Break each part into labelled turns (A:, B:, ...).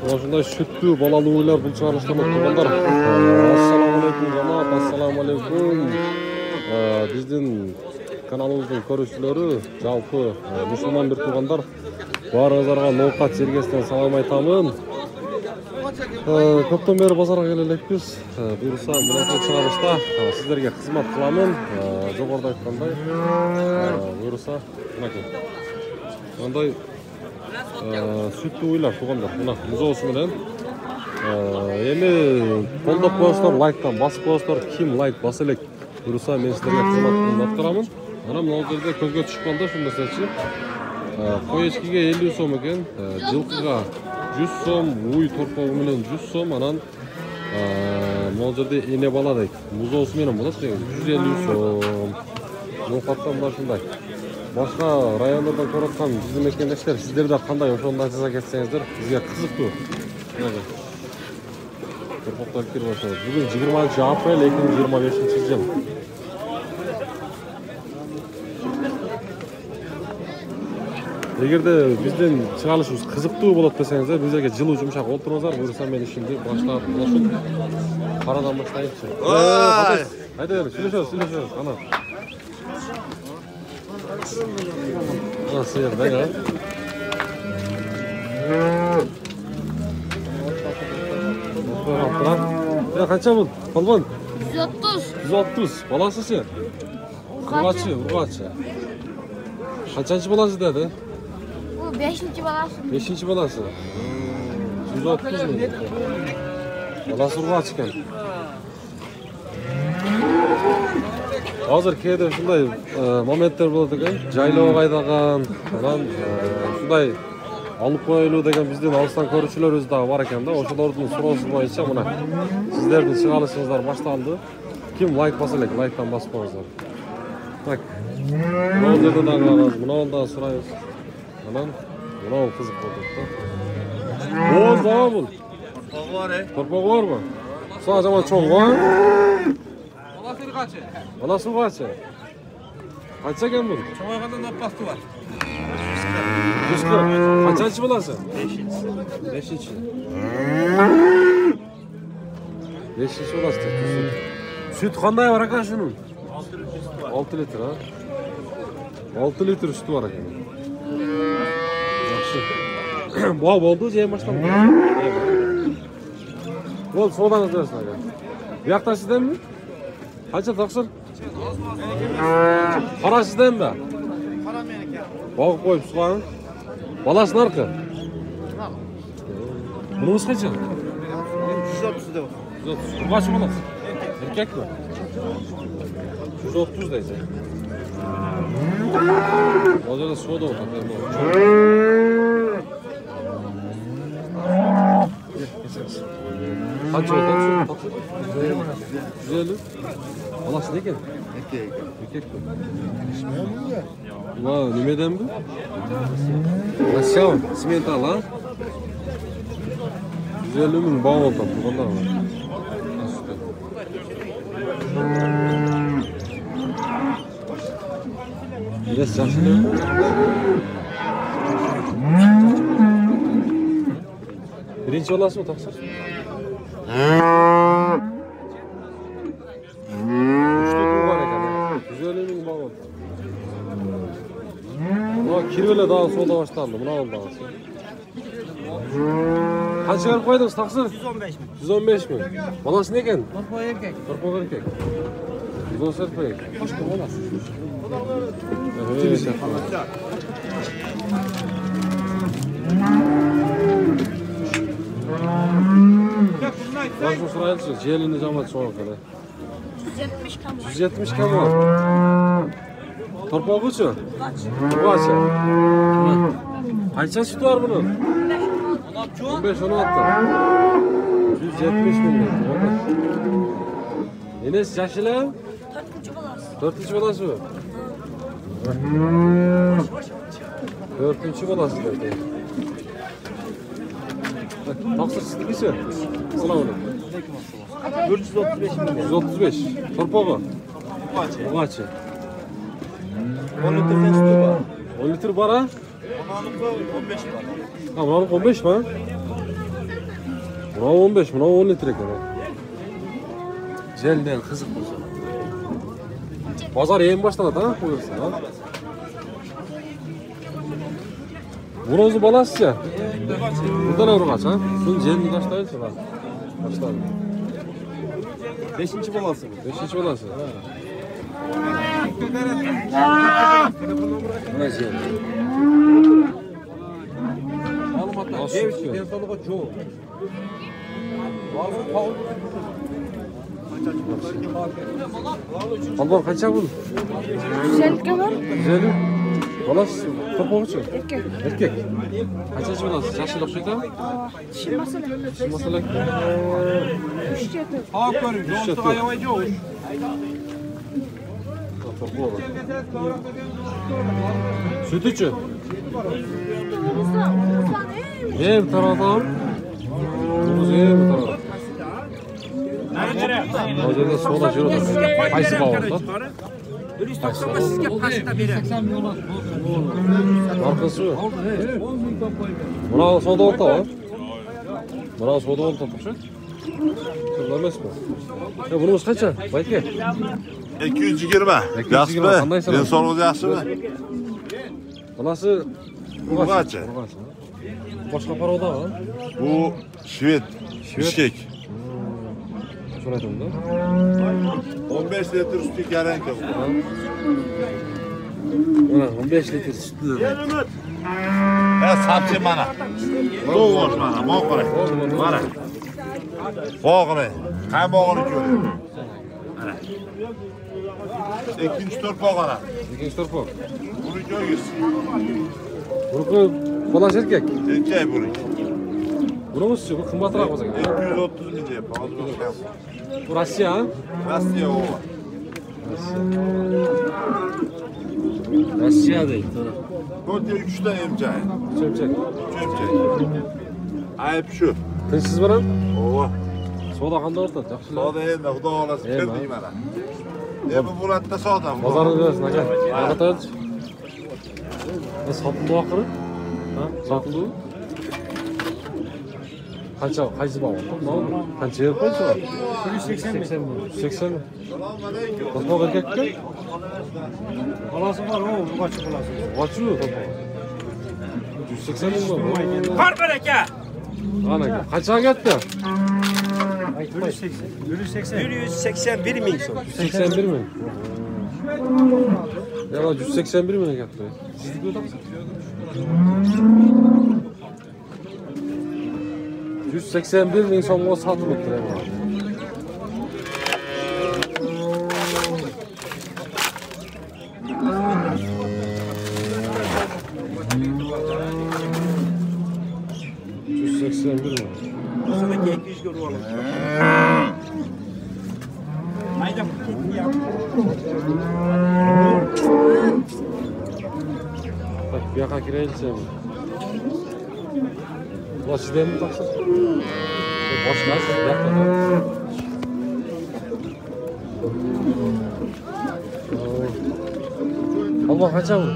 A: Ошондай сүттүү балалуулар бул чыгарылыштан тургандар. Ассаламу алейкум жамаат, ассаламу алейкум. Биздин каналыбыздын көрүүчүлөрү, жалпы мусулман бир туугандар, баарыңыздарга ноокат сергестен салам айтамын. Көптөн бери базарга келе элекпиз. Буюрса мындай чыгарылышта сиздерге кызмат кыламын. Жогоруда айткандай, буюрса мынакей. Мындай сүттүү уйлар туугандар. Мына музоосу менен эми колдоп коесуздар, лайктан басып коесуздар. Ким лайк баса элек, буюрса мен сиздерге кызмат аткарамын. Анан мына жерде көзгө түшкөндө ушул нерсечи. Кой эчкиге 50 сом экен, жылкыга 100 сом, уй торпогу менен 100 сом, анан мына жерде эне бала дейт. Музоосу менен болот деген 150 сом. Ноокатта мына ушундай. Башка райондордон көрүп аткан биздин мекендештер, сиздер да кандай ошондой жаса кетсеңиздер, бизге кызыктуу. Торпоктор кирип баштады. Бүгүн 20-апрель 2025-жыл. Эгерде биздин чыгарылышыбыз кызыктуу болот десеңиздер, бизерге жылуу жумшак олтуруңуздар, буюрса мен ишимди баштап болушун. Карадан баштайынчы. Айда бер, сүйлөшөбүз, ана. Сыйыр да, я? Канча бул? Полбон?
B: 130.
A: 130. Баласы сен? Ургачы. Канчанчы баласы деди?
B: Bu 5-ci balası.
A: 5-ci balası. 130 mu? Balası urgachı eкен. Азыр кээде ушундай моменттер болот экен. Жайлоого айдаган, анан ушундай алып коелуу деген биздин алыстан көрүүчүлөрүбүз дагы бар экен да. Ошолордун суроосу боюнча мына сиздердин чыгарылышыңыздар башталды. Ким лайк баса элек, лайктан басып коюңуздар. Так. Мына жерде дагы барабыз, мына дагы сурайбыз. Анан мына кызык болот да. Ооз дагы бул. Торпогу бар, Торпогу барбы? Сага жаман чоңго. Баласы ургачы. Канча экен бул?
C: Чоңойгондон оппасы бар.
A: 140. Канчанчы баласы? 5-чи. 5-чи баласы. Süt кандай бар экен шунун? 6 литр, 6 литр sütü бар экен. Жакшы. Буга болду, жей баштам. Бол, содаңыз берсин ага. Биякта сизденби? Канча таксыр? Кара сизденби? Кара меники. Багып коюп суган. Баласы наркы? Мунуңуз канча?
C: 130 деп.
A: 130. Ургачы баласы? Эркекби? 130 дейсиң. Ол жерде сода отат. Канча отат? 150. Баласы не екен? Эркек. Ва, немеден бу? Россия, Симентал, а? 150 миң баа отат, тугандар бар. Yes, жақсы. Birinci balası mı taksır? 3'te tuğ var ekan. 150 ming baa oldu. Buna kirvele daha solda başlandı. Buna oldu ağası. Kaç çıkarıp koydunuz taksır?
C: 115 ming.
A: 115 ming. Balası ne eken?
C: Torpoq erkek.
A: Torpoq erkek. 110 erkek.
C: Başka balası.
A: Evet. Başka sıraylısı, jelini camat soğuk hele.
B: 170 kam.
A: 170 kam var. Torpoğu şu? Kaç? Kaç sütü var bunun? 15-16. 170 milyon. Enes yaşlı?
B: 4-cü balası.
A: 4-cü balası mı? 4-cü balası dedi. Taksır sizlikisi? Selamun aleyküm.
C: 435 milyon.
A: 135. Torpoğu? Ugaçı.
C: 10 litreden sütü var.
A: 10 litre var ha?
C: Onanın 15 var.
A: Ha, bunun 15 mi? Buna 15, buna 10 litre ekan. Jelden qiziq bo'lsa. Bozor yem boshlanadi ha, qo'yilsa. Buni o'zi bolasicha. Bundan urg'ach ha. Shuni jelni tashlaychi ha. Tashladi.
C: 5-chi bolasi bu.
A: 5-chi bolasi. Mana jel.
C: Ma'lumotlar. Devchi densolig'i jo'q.
A: Albor qancha bu?
B: 150 ga var.
A: Jeli. Bolasi to'pog'ichi.
B: Erkek.
A: Erkek. Qanchachi bolasi? Yashil o'xshaydi?
B: Dişi masala.
A: Shu masala.
B: 3 yedi.
C: Hop ko'ring, yo'lda ayovay jo'q.
A: To'pog'i. Sütüçü. Yem taradım. Yem taradım. Hozirda soda jiro. Qaysi bog'da?
C: Ama sizga pasta beradi.
A: Markası yok. Buna soda oldu ha? Buna soda oldu mu? Kırlamış mı? Ya bunun kaça? Bayke.
D: 220. Yaxshi.
A: Qanday
D: Men sog'ligingiz yaxshimi?
A: Bunasi
D: Urg'achi.
A: Boshqa paroda ha?
D: Bu Shved. Bishkek.
A: So'radim-da.
D: 15 litr suti garantiya.
A: Mana 15 litr sutli.
D: Ha, sapchi mana. To'g'ri mana, mo'qara. Mana. Bog'ini. Qay bog'ini ko'ring. Mana. Ikkinchi to'rpog'ana.
A: İkinci torpaq.
D: Buni ko'yingiz.
A: Bunuki bola erkak.
D: Erkak buni.
A: Bunisi bu qimmatroq bo'lsa kerak.
D: 230 ming deb hozir o'tgan.
A: Bu Rossiya, ha?
D: Rossiya o'g'li.
A: Rossiya deydi.
D: Bu 3 ta emchak.
A: Cho'mchak.
D: Cho'mchak. Ayb shu.
A: Tinchsiz bilan
D: Ova.
A: savdo qanday o'tadi? Yaxshilab.
D: Soda endi xudo xolasa kirdik mana. Endi Muratda soda.
A: Bozorni bersin aka. Qanaqa sotildi oxiri? Ha? Sotildi? Qancha qaysi bog'? Qancha yer qo'ysa? 180 ming. 180 ming. To'pog erkakka?
C: Bolasi bor, o, urg'achi bolasi.
A: Ochmi to'pog? 180 ming mi?
C: Bor aka.
A: Ana aka. Qancha ketdi?
C: 181 ming so'm.
A: 181 ming. Ya 181 ming ketdi. Sizniki o'taqsiz? 181 ming so'mga sotib o'tiradi.
C: O'shaniki 200 ga urib olamiz. Mayda
A: Bak bu yoqqa kiraylik. Ular sizdan mi taqsir? Boshqasi bu yoqda. Allah qancha bu?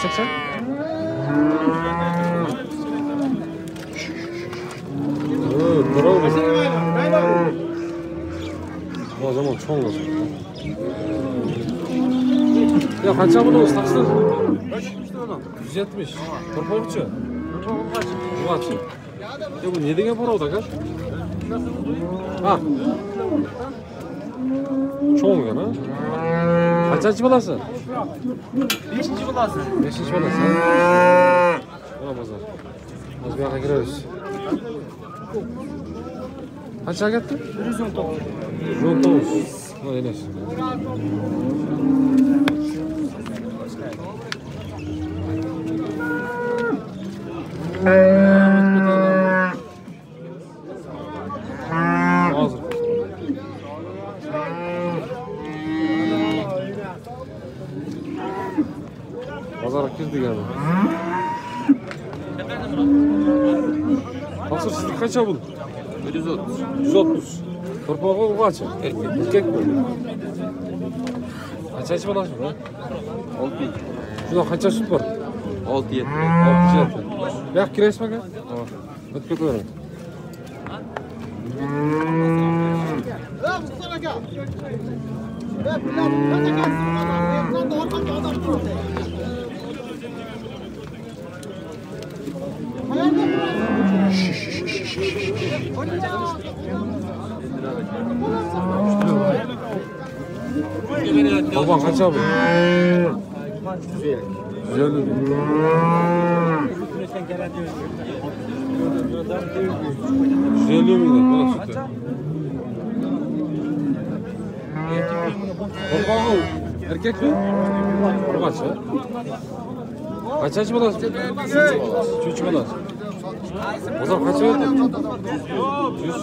A: 180? Bravo. Bu zaman çoğun olsun. Ya kaça bunu ıslaksın? 170. Torpavukçu. Torpavukçu. Ya bu ne degen para o da kaç? Ha. Çoğun ya ha? Kaçıncı balası?
C: 5-chi bolasi.
A: 5-ci balası. Buna bazar. Az bir yoqqa kiramiz. Qancha ketdi?
C: 119.
A: 119. Ha, enas. Hozir. Bozorga kirdik yani. Hozir sizniki qancha bu? 130. 130. Torpog'i qancha? Erkak. Qancha bo'lasiz bu? 6. Shunda qancha sut bor? 6-7. 6-7. Bu yoq kirasizmi aka? Ha. O'tib ko'ravering. Baba kaça bu? Güzel. Güzel mi? Bana sütü. Baba erkek mi? Bu kaç ya? Kaç balası? 3 balası. O zaman kaç verdi? 100.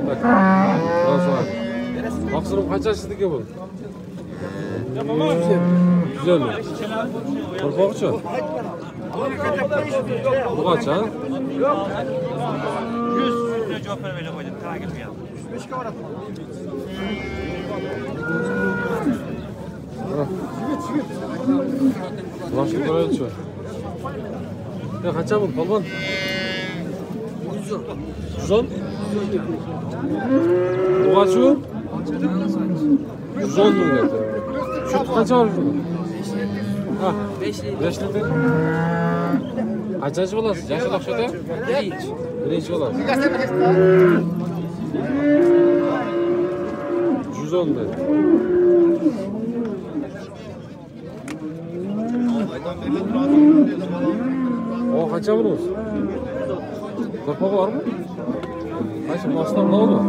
A: Bak. Nasıl var? Baksana kaç yaşlı ki bu? Güzel mi? Korkakça. Bu kaç ha?
C: 100 cevap vermeli koydum. Takip ya. 5 kavrat.
A: Başka bir ölçü. Ya kaça bu balon? 110. Bu kaç bu? 110 mu dedi? Şu kaça var şurada? Ha, 5 litre. Kaçıncı bulasın? Yaşı kaç öde? Birinci bulasın. 110 dedi. O kaça bunuz? Korkak var mı? Kaç? Aslan ne oldu?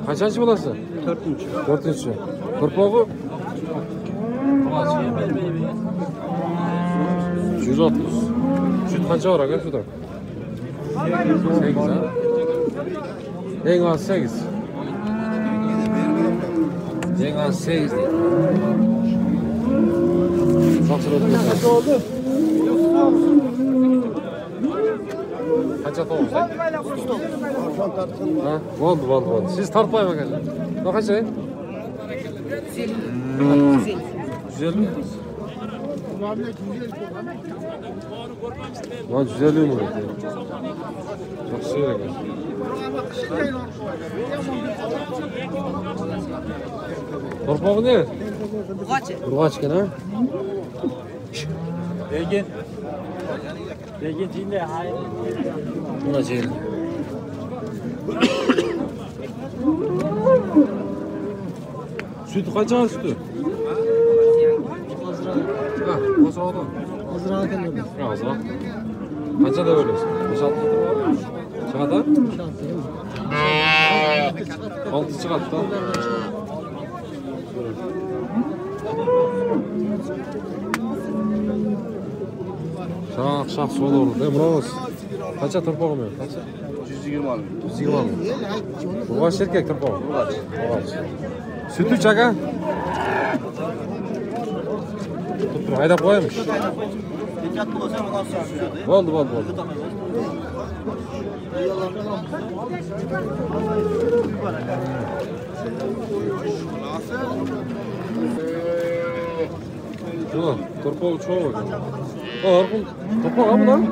A: Kaçıncı bulasın? 4. 4. Korkağı? 130. Süt kaça var aga şurada? 8 ha? En az 8. En az 8 değil. Baksana oldu. Kaça tavuk sen? Ha, oldu. Siz tartmayın bakalım. Ne kaç şey? 150 mi? Lan 150 mi? Çok şey yok. Torpağı ne? Burgaç gene ha?
C: Begin cinde hayır.
A: Buna şey. Süt kaça sütü? Ha, o sırada.
C: Hazır hakan yok.
A: Ha, o zaman. Kaça da veriyorsun? 5-6 litre var mı? Çıkardı? 6 çıkarttı. Şak sol oldu. Murat. Kaça tırpağı mı? Kaça?
D: 120 alın.
A: 120 mı? Bu kaç erkek tırpağı? Kaç. Sütü çaka? Tuttur, hayda koymuş. Oldu. Şuna, torpağı çoğu var. Arpun, torpağı mı lan?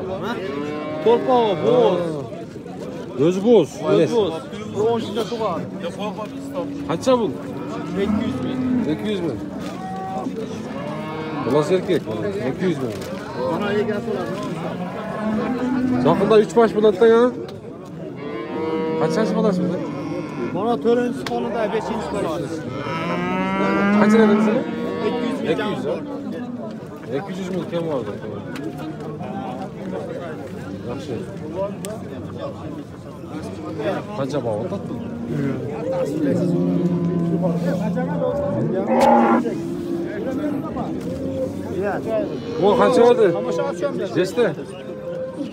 C: Torpağı boz.
A: Gözü boz.
C: Boz. Bronz içinde var.
A: Kaça bu?
C: 800 bin.
A: 200 bin. Burası erkek. 200 bin.
C: Bana iyi gelsin.
A: Yakında 3 baş bulattan ya. Kaç yaş bulasın be?
C: Bana tören sonunda 5. var.
A: Kaç lira verdin sana?
C: 200 bin.
A: 200 ha? 200 bin kim vardı? Yaxşı. Kaça bağlı tatlı? Bu kaça vardı? Jeste?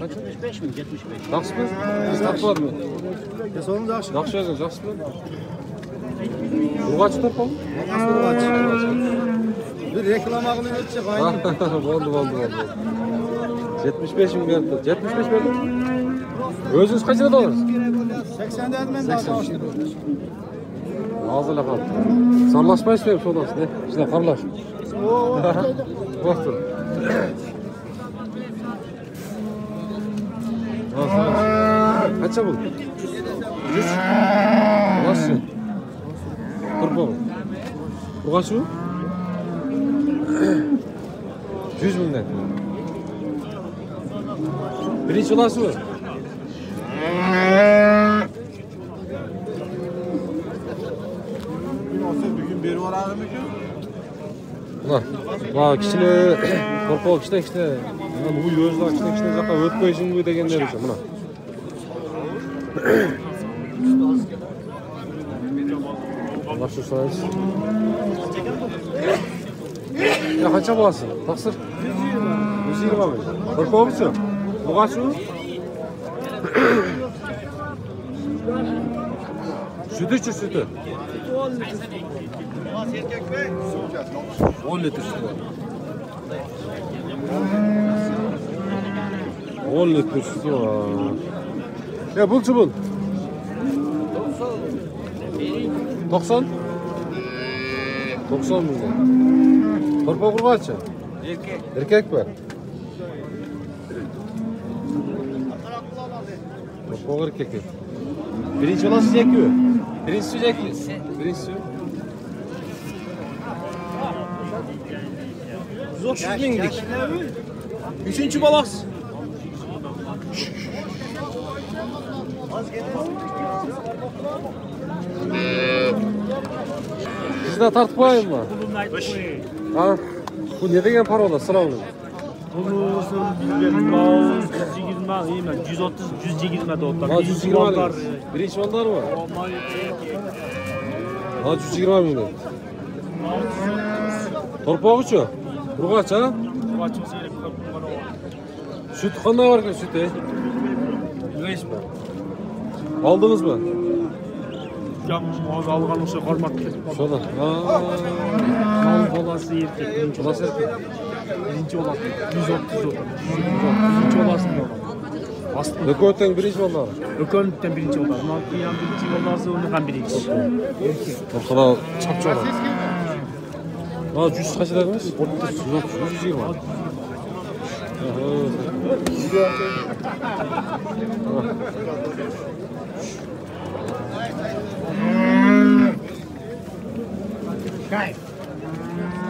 C: 75 mi? 75.
A: Yaxşı mı? Siz tatlılar mı?
C: Ya sorun da aşağı.
A: Yaxşı yazın, yaxşı mı? Urgaç torpaq?
C: Bir reklam ağını ötecek aynı.
A: Oldu. 75 mi geldi? 75 verdim. Özünüz kaçırdı olur?
C: 80 dedim ben daha çalıştım.
A: Ağzıyla kaldı. Sarlaşmayız mı sonrası ne? İşte karlaş. Baktır. Kaça bu? 100. Nasıl? 40 mu? Bu kaç bu? 100 milyon. Birinci olası mı?
D: Bugün beri var abi mi ki?
A: Bak kişini korkak kişine bu gözler kişine zaten ötmeyin bu degenler için buna. Allah şu sayıs. Ya kaça bulasın? Taksır. 120 mi? Korkak mısın? Bu kaç bu? Sütü içir sütü. 10 litre sütü var. 10 litre sütü var. Ya bul çubul. 90. 90 milyon. Torpa kurbaça. Erkek. Erkek mi? Torpa erkek. Birinci olan sıcak gibi. Birinci sıcak gibi. Birinci sıcak. 130 bin gidik. Üçüncü balaks. Sizde tartıp koyayım mı? Ha? Bu ne degen parola sıravlı?
C: Bunu bilmem 130 120 de otlar.
A: 120 alır. Birinci onlar mı? Ha 120 milyon. Torpağı uçu. Burgaç ha? Süt kanday var ki süt Neyse mi? Aldınız mı?
C: Az algan olsa kalmak.
A: Şurada.
C: Mal balası erkek. Birinci
A: Nasıl erkek?
C: Birinci olası. 130 otar. Birinci olası mı? Aslında
A: Ökoten birinci onlar.
C: Ökönlükten birinci otar. Malkiyan birinci olası onu kan birinci.
A: O kadar çapçı olan. Ha 100 kaç dediniz? 120.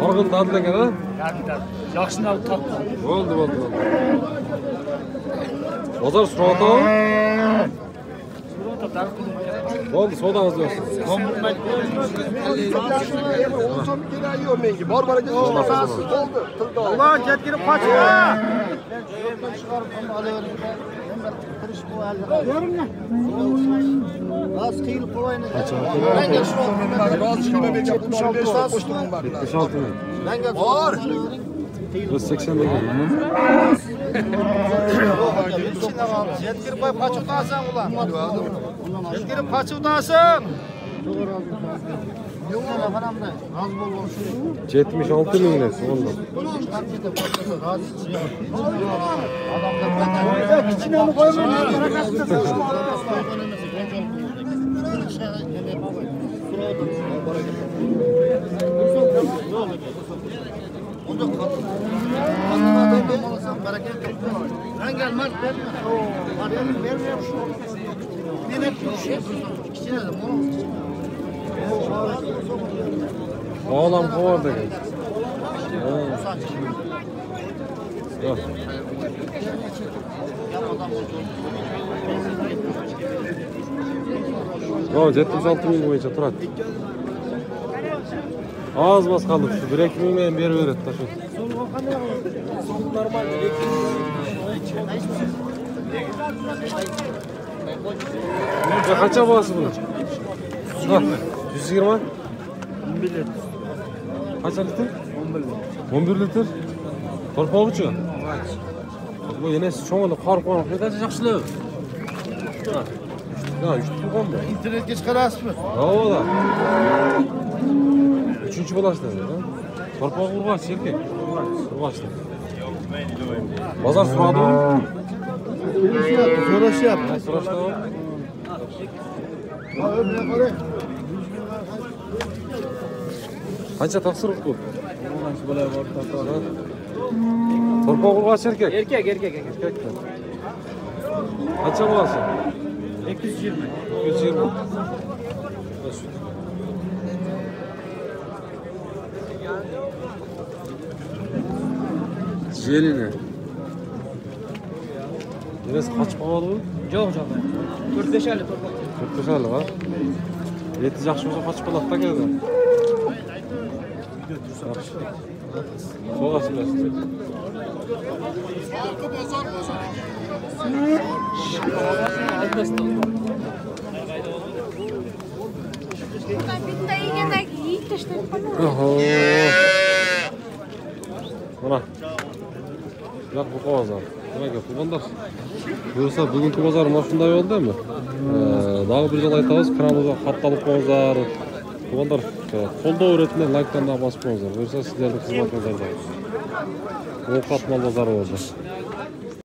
A: Orgun tadı degen ha?
C: Yaxşını alıp tatlı.
A: Oldu. Bozar surata mı? Oldu sodanız diyorsun.
C: Ulan ket girip kaçma.
E: Az kıyılıp kolayını.
D: Ben gel şunu. Bazı şimdi ben 76 koştum bak.
A: 76 mı?
E: Ben gel.
D: Var.
A: 80 degen.
E: Yetkirip koyup kaçırtasın ulan. Yetkirip kaçırtasın. Yok lan efendim de. Az bol olsun.
A: 76 milyon etsin ondan.
E: Adamlar içine onu ben gel Mert verme. Arayalım vermiyor şu. Ben hep bir şey. İkisine de monos.
A: Oğlan kovar da gel. Yok. Yok 76 milyon boyunca turat. Az bas kaldık şu 1-2 milyon bir verir taşı. Ya kaça bağısı bunu? 120.
C: 11 litre.
A: Kaç litre?
C: 11 litre.
A: 11 litre. Torpağı uçu. Bu yine çoğunluğu kar konup ne kadar yaxşılığı. Ya üçtü koyma.
E: İnternetke çıkarasın mı?
A: O da. Üçüncü bulaştı. Torpağı kurbaç erkek. Kurbaçtı. Bazar suradı mı?
E: Sonra şey yap.
A: So'rashda bor. Qancha taqsir bu? To'rpoq urg'achi erkak.
C: Erkek.
A: Erkak. Qancha bo'lasi?
C: 220.
A: 220. Jelini. Neresi kaçıp kalmadı bu?
C: Yok. 4-5 aylık torpak.
A: 45 aylık ha. Eti yaxshi bo'lsa qochib qoladi da keldi. So'g'a silasiz.
B: Bitta yegandagi yeyib tashlab qo'yadi.
A: Oho. Mana. Yo'q bu qog'ozlar. Nimaga tuyg'unlar? Buyursa bugungi bozor mana shunday bo'ldimi? Daha bir yıl aytamiz, kanalımıza xatlanıp qo'yinglar. Tuyg'unlar, qo'llov retinde like'dan da bosib qo'yinglar. Buyursa sizlarning xizmatingizda. Ovqat mol bozori bo'ldi.